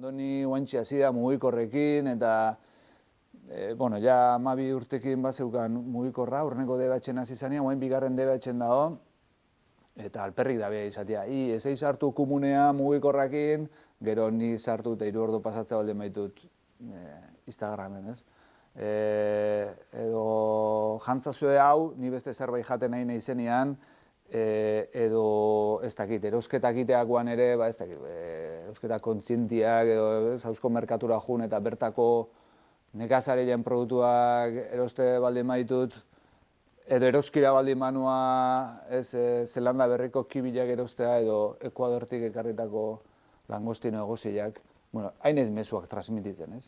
Andoni oantxe hasi da mugikorrekin, eta ja 12 urtekin bazeukan mugikorra, urreneko DBH-en hasi zanean, oain bigarren DBH-en dago, eta alperrik da bea izatea. Ezei sartu komunea mugikorrakin, gero ni sartu eta 3 ordu pasatzea baldin baitut Instagramen, ez? Edo jantzazue hau, ni beste zerbait jaten nahi nahi zenean, edo ez dakit, erosketak iteakoan ere, ez dakit, erosketa kontzientiak, edo zauzko merkatura jun eta bertako nekazareien produktuak eroste baldin baitut, edo eroskira baldin manua, Zelanda berriko kibilak erostea, edo Ekuadortik ekarritako langostino egoziak, hain ez mezuak transmititzen, ez?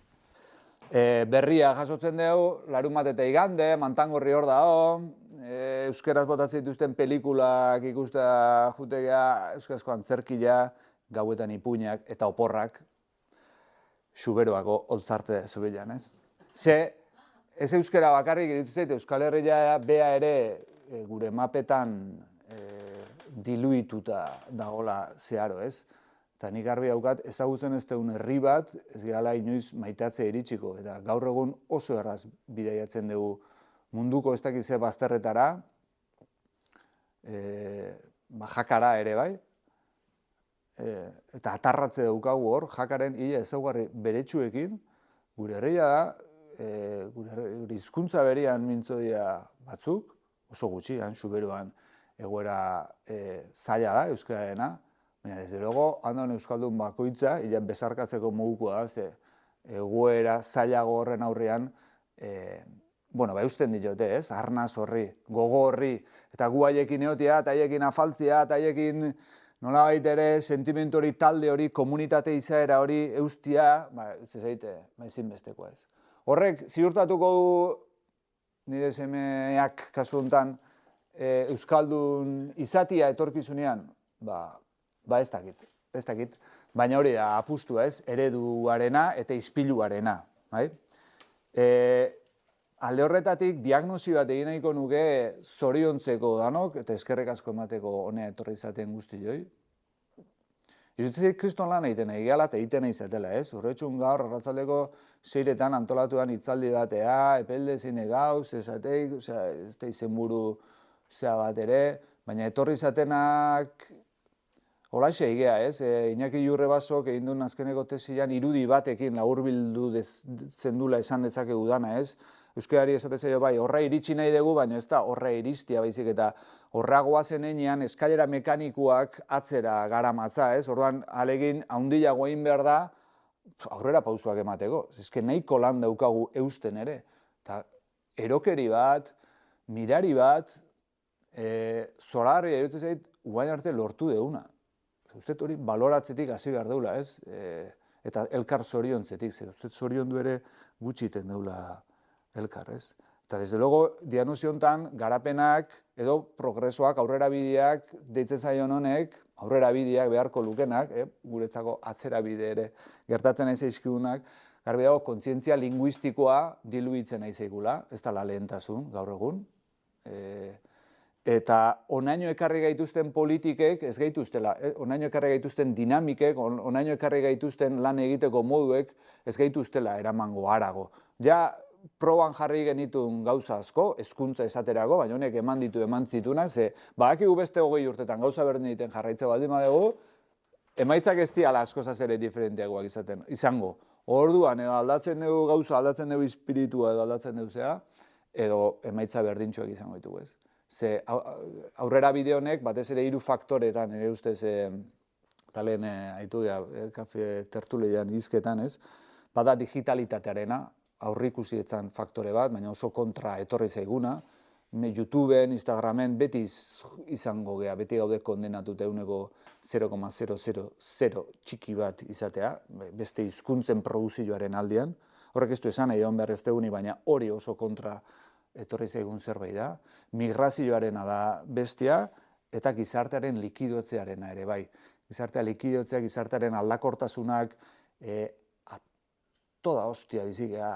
Berria jasotzen dugu, larumat eta igande, Mantangorri hor dago, euskeraz botatzen dituzten pelikulak ikustea jutegea, euskarazko antzerkila, gauetan ipuinak eta oporrak, Xuberoako oltzarte zubilan, ez? Ez euskera bakarrik iritu zait, Euskal Herria bea ere gure mapetan diluituta dagola zeharo, ez? Eta nik garbi daukat, ezagutzen ez deun herri bat, ez gala inoiz maitatzea iritsiko. Eta gaur egun oso erraz bidaiatzen dugu munduko ez dakize bazterretara, jakara ere bai, eta atarratze daukagu hor, jakaren hile ezaugarri beretsuekin, gure herria da, gure hizkuntza berian mintzo dira batzuk, oso gutxian, Xuberoan egoera zaila da, euskararena, baina, desde luego, handan euskaldun bakoitza, besarkatzeko mogukoa da, egoera zailago horren aurrean, eusten diote, ez? Arnaz horri, gogo horri, eta gu haiekin eotia, eta haiekin afaltzia, eta haiekin nolabait ere sentimentu hori, talde hori, komunitate izaera hori eustia, utze zaite, ezinbesteko ez. Horrek, ziurtatuko du nire semeak kasu honetan euskaldun izatia etorkizunean, ez dakit, baina hori da apustua ez, ereduarena eta ispiluarena. Alde horretatik, diagnosi bat egin nahiko nuke zoriontzeko danok, eta eskerrek asko emateko honea etorri izaten guztioi. Iruditzen kriston lan egiten nahi gehala eta egiten nahi zatela, ez? Horretxun gaur, arratzaldeko 6etan antolatuan hitzaldi batea, epelde zeine gauz, esateik, ez da izenburu zea bat ere, baina etorri izatenak holaxe egea, ez? Iñaki Jurrebasok egin duen azkeneko tesian irudi batekin laburbildu zendula esan dezakegu dana, ez? Euskarari esatezio bai, horra iritsi nahi dugu, baina ez da horra iristia baizik eta horra goazen enean eskailera mekanikoak atzera garamatza, ez? Orduan, alegin, haundiago egin behar da, aurrera pausuak emateko. Ezke nahiko lan daukagu eusten ere. Eta erokeri bat, mirari bat, zoragarri erutu zait, guain arte lortu deuna. Uste hori baloratzetik hasi behar deula, ez? Eta elkar zoriontzetik, uste zoriondu ere gutxiten deula elkar, ez? Eta, desde logo, diagnosi honetan, garapenak edo progresoak, aurrera bideak, deitzen zaion honek, aurrera bideak beharko lukenak, guretzako atzera bide ere gertatzen nahi zaizkigunak, garbi dago, kontzientzia linguistikoa diluitzen nahi zaigula, ez da la lehentasun, gaur egun. Eta onaino ekarri gaituzten politikek ez gaituztela, onaino ekarri gaituzten dinamikek, onaino ekarri gaituzten lan egiteko moduek ez gaituztela eramango harago. Ja, proban jarri genitun gauza asko, hezkuntza esaterako, baina honek eman zitunak, ze badakigu beste 20 urtetan gauza berdin egiten jarraitze baldin badugu, emaitzak ez diala askozaz ere diferenteagoak izango. Orduan, edo aldatzen dugu gauza, aldatzen dugu espiritua edo aldatzen dugu zea, edo emaitza berdintxoak izango ditugu ez. Ze aurrera bide honek, batez ere 3 faktoretan, ere ustez, talen haitu dira, kafe tertuleian izketan ez, bada digitalitatearena, aurrikusi etzan faktore bat, baina oso kontra etorri zaiguna, YouTubeen, Instagramen, beti izango gea, beti gaude kondenatut eguneko 0,000 txiki bat izatea, beste hizkuntzen produzioaren aldean, horrek ez du esan nahi behar ez deguni, baina hori oso kontra etorri zaigun zerbait da, migrazioarena da bestia, eta gizartearen likidotzearena ere bai. Gizartea likidotzea, gizartearen aldakortasunak, toda hostia bizikea,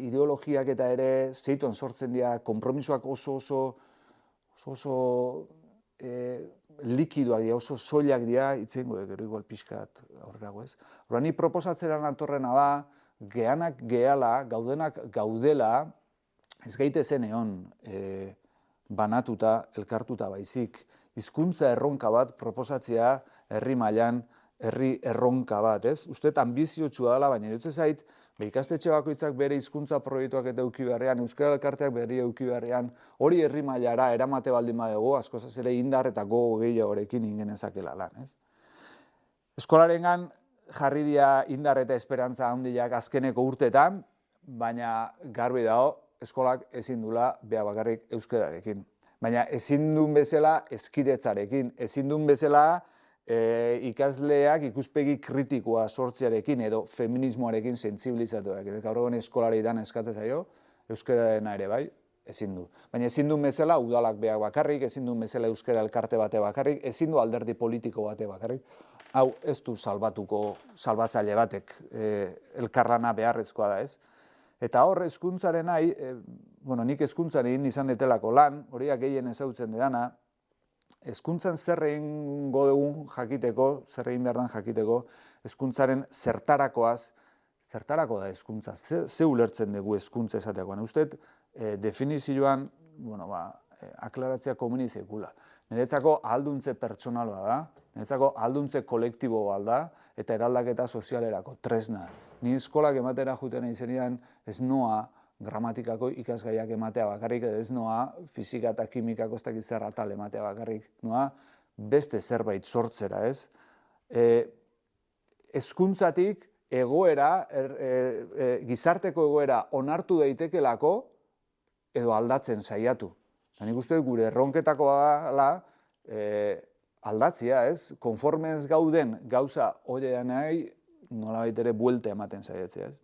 ideologiak eta ere zeituan sortzen dira, konpromisoak oso likidoak dira, oso soilak dira, itzengo gero igual pixkat aurrerago ez. Horra, ni proposatzera natorrena da, geanak gehala, gaudenak gaudela, ez gaitezen egon banatuta, elkartuta baizik, hizkuntza erronka bat proposatzea herri mailan, herri erronka bat, ez? Uste ambiziotsua dela, baina dutze zait, ikastetxe bakoitzak bere hizkuntza proiektuak eta eduki beharrean, euskara elkarteak bere eduki beharrean, hori herri mailara eramate baldin badego, askozaz ere indar eta gogo gehiagorekin ingenezakela lan, ez? Eskolarengan jarri dira indar eta esperantza handiak azkeneko urteetan, baina garbi dago, eskolak ezin dula bea bakarrik euskararekin. Baina ezin duen bezala eskidetzarekin, ezin duen bezala ikasleak ikuspegi kritikoa sortzearekin edo feminismoarekin sentsibilizatuak. Gaur egun eskolaritan eskatzen zaio, euskararena ere bai, ezin du. Baina ezin duen bezala udalak beak bakarrik, ezin duen bezala euskara elkarte bate bakarrik, ezin du alderdi politiko bate bakarrik. Hau ez du salbatzaile batek, elkarlana beharrezkoa da ez. Eta hor, hezkuntzaren nahi, nik hezkuntzan egin izan detelako lan, horiak gehien ezagutzen dudana, hezkuntzan zer egingo dugun jakiteko, zer egin behar dan jakiteko, hezkuntzaren zertarakoaz, zertarako da hezkuntza, ze ulertzen dugu hezkuntza esateakoan. Usted, definizioan, aklaratzea komeni zekula. Niretzako ahalduntze pertsonala da, niretzako ahalduntze kolektibo bat da, eta eraldaketa sozialerako tresna. Ni eskolak ematera juten izenidan ez noa gramatikako ikasgaiak ematea bakarrik, edo ez noa fizika eta kimikako ez dakiz zer atal ematea bakarrik, noa beste zerbait sortzera, ez? Hezkuntzatik egoera, gizarteko egoera onartu daitekelako edo aldatzen saiatu. Nik uste gure erronketako dela aldatzia, ez? Konforme ez gauden gauza horrean nahi, nolabait ere buelte ematen saiatzea, ez?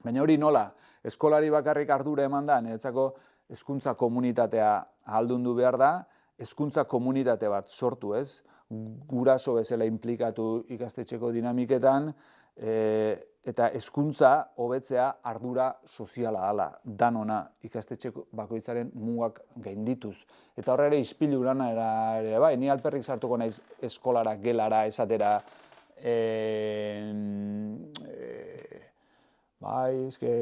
Baina hori nola, eskolari bakarrik ardura eman da, niretzako hezkuntza komunitatea ahaldundu behar da, hezkuntza komunitate bat sortu, ez? Guraso bezala inplikatu ikastetxeko dinamiketan, eta hezkuntza hobetzea ardura soziala hala, danona ikastetxeko bakoitzaren mugak gaindituz. Eta horre ere ispilu lana ere bai, ni alperrik sartuko naiz eskolara, gelara, esatera,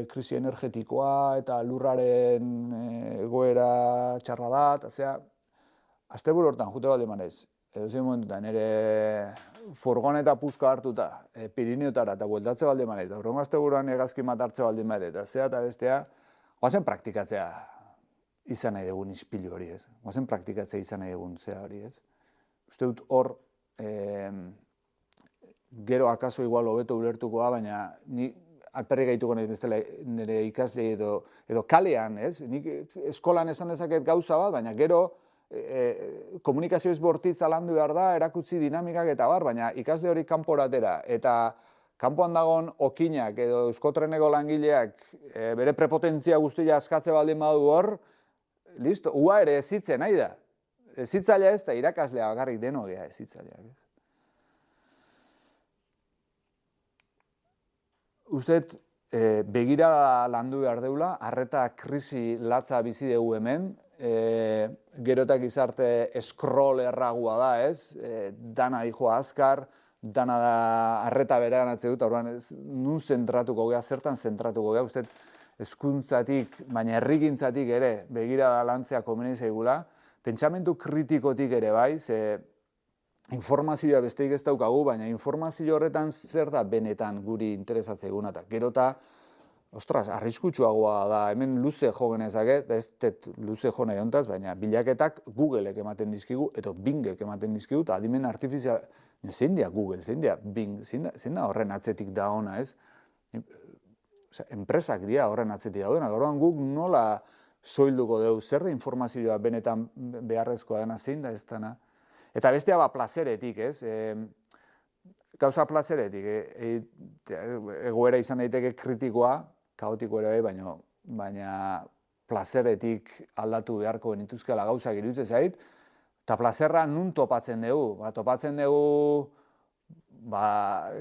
krisi energetikoa eta lurraren egoera txarra da, eta zera, asteburu hortan jute baldin manez, edo zein momentutan, nire furgoneta puzka hartuta, Pirineotara eta bueltatze baldin manez, eta horrengo asteburuan egazki bat hartze baldin manez, eta zera eta bestea, goazen praktikatzea izan nahi dugun ispilu hori, ez? Goazen praktikatzea izan nahi dugun zea hori, ez? Uste dut hor, gero akaso igual hobeto ulertuko da, baina ni alperri gaituko nahi bestela nire ikasle edo kalean, ez? Nik eskolan esan dezaket gauza bat, baina gero komunikazio bortitza landu behar da, erakutsi dinamikak eta bar, baina ikasle hori kanporatera eta kanpoan dagoen okinak edo euskotreneko langileak bere prepotentzia guztia askatze baldin badu hor, listo, ua ere ezitzen nahi da. Ezitzailea ez da irakaslea bakarrik denogea ezitzaileak. Usted begira landu behar deula, arreta krisi latza bizi dugu hemen, gero eta gizarte scrollerragua da, ez? Dana dijoa azkar, dana da arreta berean atze dut, orduan nun zentratuko gea, zertan zentratuko gea, usted hezkuntzatik, baina herrigintzatik ere begira lantzea komeni zaigula, pentsamentu kritikotik ere bai, ze informazioa besteik ez daukagu, baina informazio horretan zer da benetan guri interesatzeiguna, eta gero eta, ostras, arriskutsuagoa da, hemen luze jo genezake, ez luze jo nahi hontaz, baina bilaketak Googleek ematen dizkigu, eta Bingek ematen dizkigu, eta adimen artifizial, zein dia Google, zein dia Bing, zein da horren atzetik da ona, ez? Enpresak dira horren atzetik daudena, gaurkoan guk nola soilduko dugu, zer da informazioa benetan beharrezkoa dena, zein da ez dena? Eta bestea plazeretik, ez? Gauza plazeretik, egoera izan daiteke kritikoa, kaotiko ere bai, baina plazeretik aldatu beharko genituzkela gauzak iruditzen zait, eta plazerra nun topatzen dugu? Topatzen dugu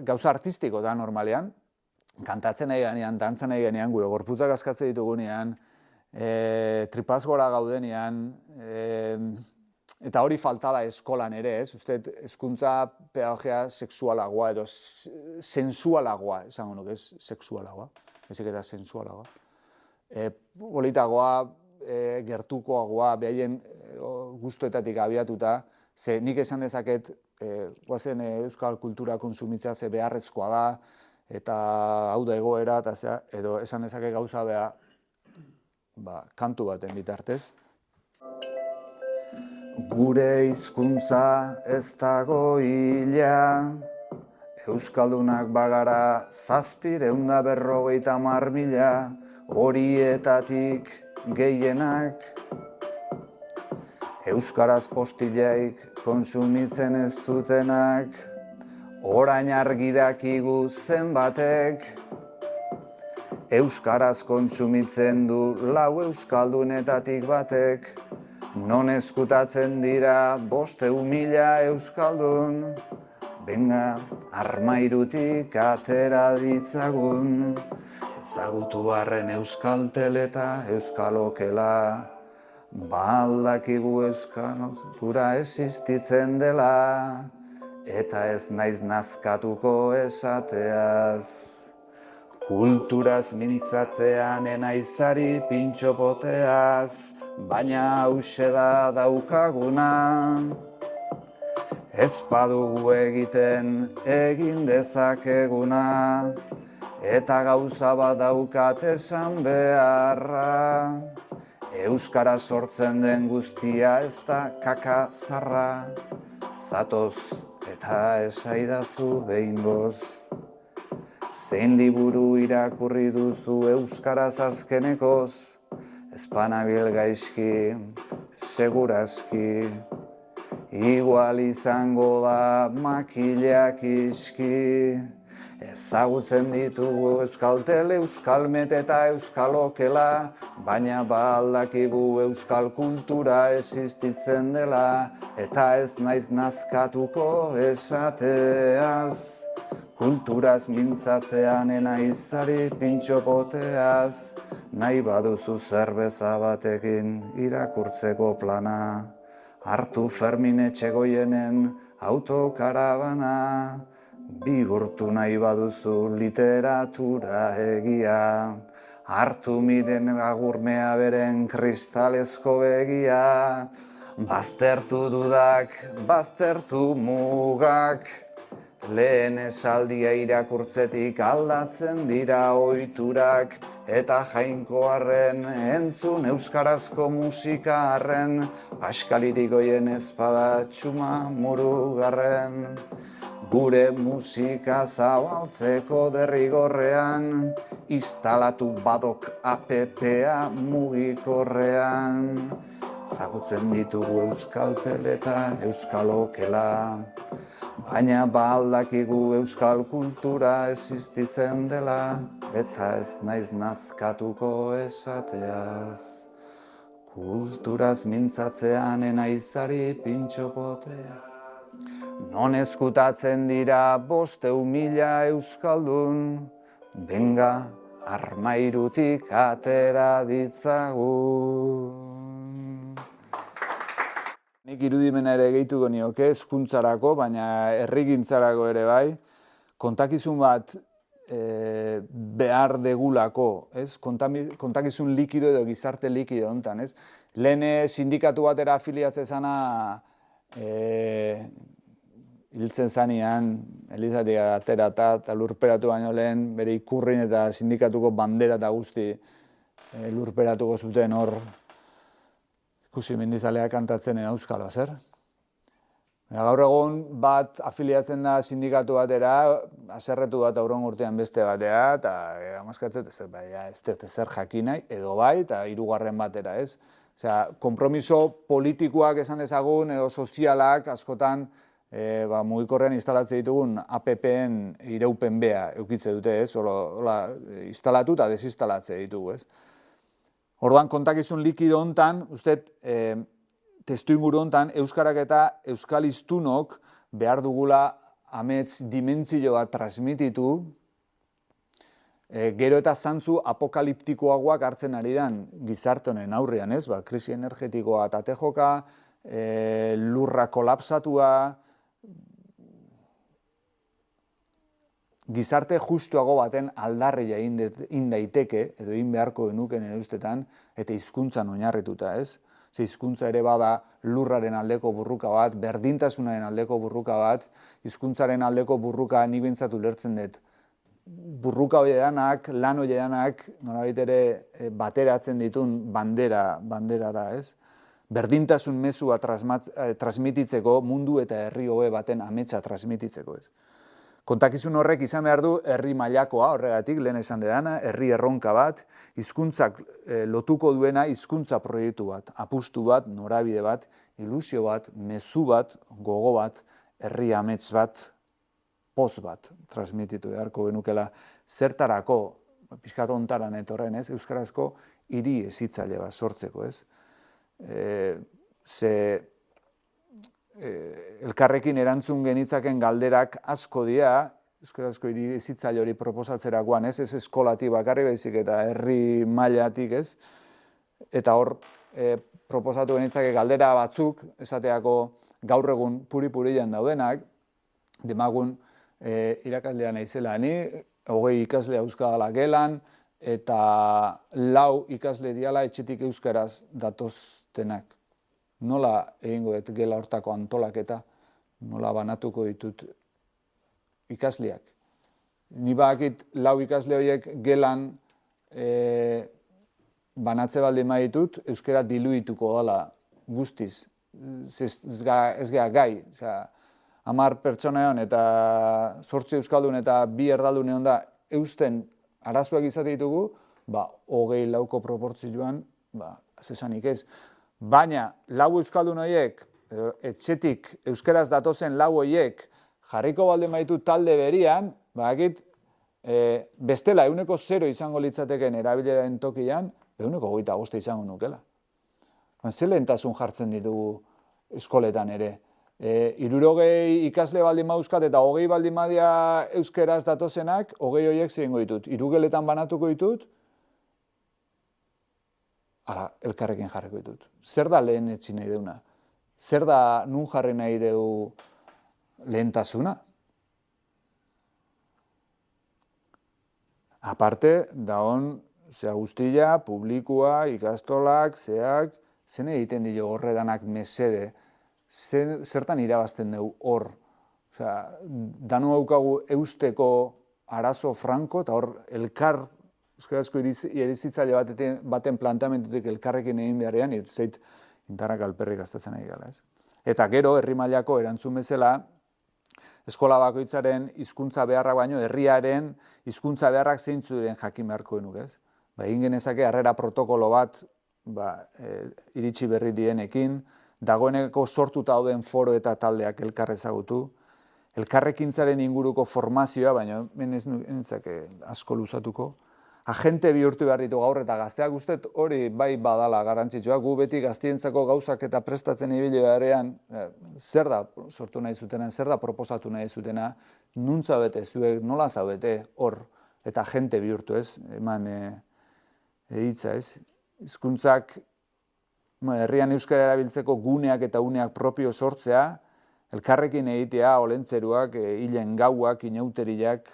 gauza artistiko da normalean, kantatzen nahi ganean, dantzan nahi ganean, gure gorputzak askatzen ditugunean, tripaz gora gaudenean, Eta hori falta da eskolan ere, ez? Uste, hezkuntza pedagogia sexualagoa edo sensualagoa, esango nuke, ez sexualagoa, ezik eta sensualagoa. Politagoa, gertukoagoa, behaien gustuetatik abiatuta, ze nik esan dezaket, guazen euskal kultura kontsumitza ze beharrezkoa da, eta hau da egoera, eta edo esan dezaket gauza beha, kantu baten bitartez. Gure hizkuntza ez dago hila, euskaldunak bagara 750.000, horietatik gehienak euskaraz postilaik kontsumitzen ez dutenak, orain argi dakigu zenbatek euskaraz kontsumitzen du 4 euskaldunetatik batek. Non ezkutatzen dira 500.000 euskaldun, benga armairutik atera ditzagun, ezagutu arren euskaltel eta euskalokela, baldakigu euskal kultura existitzen dela, eta ez naiz nazkatuko esateaz. Kulturaz mintzatzean enaizari pintxopoteaz, baina hause da daukaguna, ez badugu egiten egin dezakeguna, eta gauza bat daukat esan beharra, euskara sortzen den guztia ez da kaka zarra, zatoz eta esaidazu behingoz. Zein liburu irakurri duzu euskaraz azkenekoz, espanabil gaizki, segurazki, igual izango da makilak iski, ezagutzen ditugu euskaltel, euskalmet eta euskalokela, baina baldakigu euskal kultura existitzen dela, eta ez naiz nazkatuko esateaz. Kulturaz mintzatzean enaizari pintxopoteaz, nahi baduzu zerbeza batekin irakurtzeko plana, hartu Fermin Etxegoienen autokarabana, bihurtu nahi baduzu literatura egia, hartu Miren Agurmea beren kristalezko begia, baztertu dudak, baztertu mugak, lehen esaldia irakurtzetik aldatzen dira ohiturak, eta jainkoarren entzun euskarazko musika arren, Pascal Irigoyen ezpada txuma murugarren. Gure musika zabaltzeko derrigorrean, instalatu badok app-a mugikorrean. Zagutzen ditugu euskaltel eta euskalokela, baina baldakigu euskal kultura existitzen dela, eta ez naiz nazkatuko esateaz. Kulturaz mintzatzean enaizari pintxopoteaz. Non ezkutatzen dira 500.000 euskaldun, benga armairutik atera ditzagun. Nik irudimena ere gehituko nioke hezkuntzarako, baina herrigintzarako ere bai, kontakizun bat behar degulako, ez? Kontakizun likido edo gizarte likido honetan, ez? Lehen sindikatu batera afiliatze zana hiltzen zanean, Elizatik aterata eta lurperatu baino lehen, bere ikurrin eta sindikatuko bandera eta guzti lurperatuko zuten hor, ikusi Mendizalea kantatzen euskalo, zer? Gaur egun bat afiliatzen da sindikatu batera, haserretu bat aurren urtean beste batea, eta amazkatzen ez zer jakinai, edo bai, eta 3. batera, ez? Osea, konpromiso politikoak esan dezagun, edo sozialak askotan mugikorrean instalatzen ditugun app-en iraupen bea eukitze dute, ez? Instalatu eta desinstalatze ditugu, ez? Orduan, kontakizun likido hontan, uste, testuinguru hontan, euskarak eta euskal hiztunok behar dugula amets dimentsio bat transmititu, gero eta zantzu apokaliptikoagoak hartzen ari dan gizarte honen aurrean, ez? Krisi energetikoa eta tejoka, lurra kolapsatua, gizarte justuago baten aldarria egin daiteke, edo egin beharko genuke nire ustetan, eta hizkuntzan oinarrituta, ez? Ze hizkuntza ere bada lurraren aldeko burruka bat, berdintasunaren aldeko burruka bat, hizkuntzaren aldeko burruka ni behintzat ulertzen dut. Burruka horiedanak, lan horiedanak, nolabait ere bateratzen ditun banderara, ez? Berdintasun mezua transmititzeko, mundu eta herri hobe baten ametsa transmititzeko, ez? Kontakizun horrek izan behar du herri mailakoa, horregatik, lehen esan dena, herri erronka bat, hizkuntzak lotuko duena hizkuntza proiektu bat, apustu bat, norabide bat, ilusio bat, mezu bat, gogo bat, herri amets bat, poz bat, transmititu beharko genukela, zertarako, pixkat ontaran etorren, ez, euskarazko hiri hezitzaile bat sortzeko, ez. Elkarrekin erantzun genitzaken galderak asko dira, euskarazko hiri hezitzaile hori proposatzerakoan, ez eskolati bakarri baizik eta herri mailatik, ez? Eta hor proposatu genitzake galdera batzuk, esateako gaur egun puri-purian daudenak, demagun irakaslea naizela ni, 20 ikasle euskara gelan, eta 4 ikasle diala etxetik euskaraz datoztenak. Nola egingo dut gela hortako antolaketa, nola banatuko ditut ikasleak. Ni badakit 4 ikasle horiek gelan banatze baldin baditut, euskara diluituko dela guztiz. Ez gara gai. 10 pertsonean eta 8 euskaldun eta 2 erdaldun egon da eusten arazoak izate ditugu, 24ko proportzioan, zesanik ez. Baina, 4 euskaldun horiek, etxetik euskaraz datozen 4 horiek, jarriko baldin baditu talde berian, bestela 0% izango litzateken erabileraen tokian, 25% izango nukela. Ze lehentasun jartzen ditugu eskoletan ere. 60 ikasle baldin bauzkat eta 20 baldin badia euskaraz datozenak, 20 horiek zehingo ditut. 3 geletan banatuko ditut, elkarrekin jarriko ditut. Zer da lehen etzi nahi deuna? Zer da nun jarri nahi deu lehentasuna? Aparte, daon, guztia, publikoa, ikastolak, zen egiten dio horredanak mesede, zertan irabazten dugu hor. Danu haukagu eusteko arazo franko, eta hor elkar euskarazko irizitzaile baten plantamentutik elkarrekin egin beharrean, irutzeit indarrak alperrik gaztatzen ari gala. Eta gero, herri mailako erantzun bezala, eskola bakoitzaren hizkuntza beharrak baino, herriaren hizkuntza beharrak zeintzu diren jakin beharko genuk, ez? Egin genezake harrera protokolo bat iritsi berri dienekin, dagoeneko sortuta dauden foro eta taldeak elkar ezagutu, elkarrekintzaren inguruko formazioa, baina ez nintzake asko luzatuko, agente bihurtu behar ditu gaur eta gazteak ustet hori bai badala garrantzitsua. Gu beti gaztientzako gauzak eta prestatzen ibili beharrean, zer da sortu nahi zutena, zer da proposatu nahi zutena, nun zaudete, zuek nola zaudete hor, eta agente bihurtu, ez, eman hitza, ez. Hizkuntzak, herrian euskara erabiltzeko guneak eta uneak propio sortzea, elkarrekin egitea, olentzeruak, hilen gauak, inauteriak,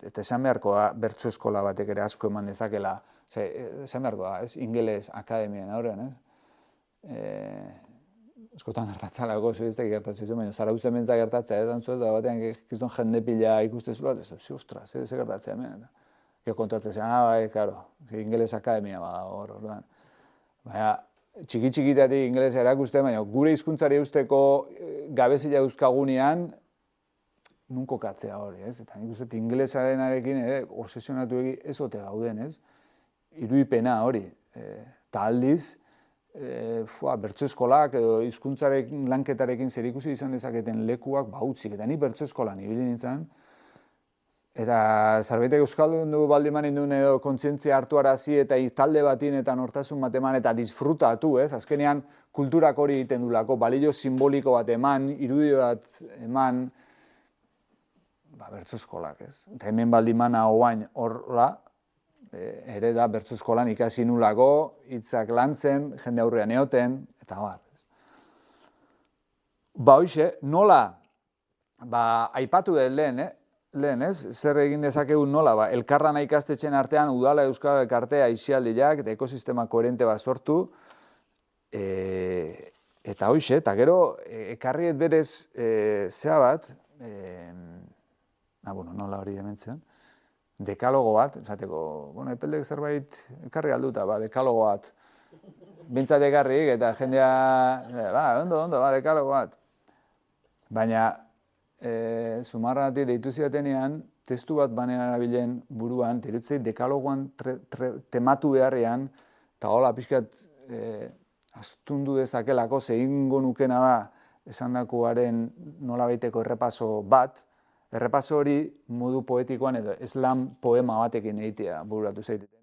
eta esan beharko da, bertso eskola batek ere asko eman dezakela, esan beharko da, ez, ingeles akademien aurrean, eskotan gertatzalako, zuiztek gertatzen zuen, baina Zarautzen bentzak gertatzea, ez antzu ez da batean gizton jende pila ikustezula, ez ostras, ez gertatzea hemen, eta kontratzen zen, bai, karo, ingeles akademia bada hor, orduan. Baina, txiki-txikitatik ingelesa erakusten, baina gure hizkuntzari eusteko gabezia euskagunean, nun kokatzea hori, ez? Eta nik uste ingelesarenarekin ere obsesionatu ez ote gauden, ez? Irudipena hori. Eta aldiz, bertso eskolak edo hizkuntzarekin lanketarekin zerikusi izan dezaketen lekuak utzik. Eta ni bertso eskolan ibili nintzen. Eta zerbaitek euskaldun du baldiman induen edo kontzientzia hartu arazi eta talde batin eta nortasun bat eman eta disfrutatu, ez? Azkenean kulturak hori egiten dulako, balio simboliko bat eman, irudio bat eman, bertso eskolak, ez? Eta hemen baldiman ahoain horla, ere da bertso eskolan ikasi nulako, hitzak lantzen, jende aurrean eoten, eta bar. Hoxe, nola, aipatu dut lehen, ez? Zer egin dezakegu nola, elkarlana ikastetxen artean udala euskal elkartea aisialdiak eta ekosistema koherente bat sortu, eta hoxe, eta gero, ekarriet berez zea bat, nola hori dementzen, dekalogo bat, esateko, epeldek zerbait ekarri alduta, dekalogo bat, bintzat ekarrik, eta jendea, ondo, dekalogo bat. Baina, Zumarragatik deitu zidatenean, testu bat banean erabilen buruan, terutzei dekalogoan tematu beharrean, eta hola pixkat astundu dezakelako, egingo nukena da, esandakoaren nolabaiteko errepaso bat, errepaso hori modu poetikoan edo slam poema batekin egitea bururatu zaitete.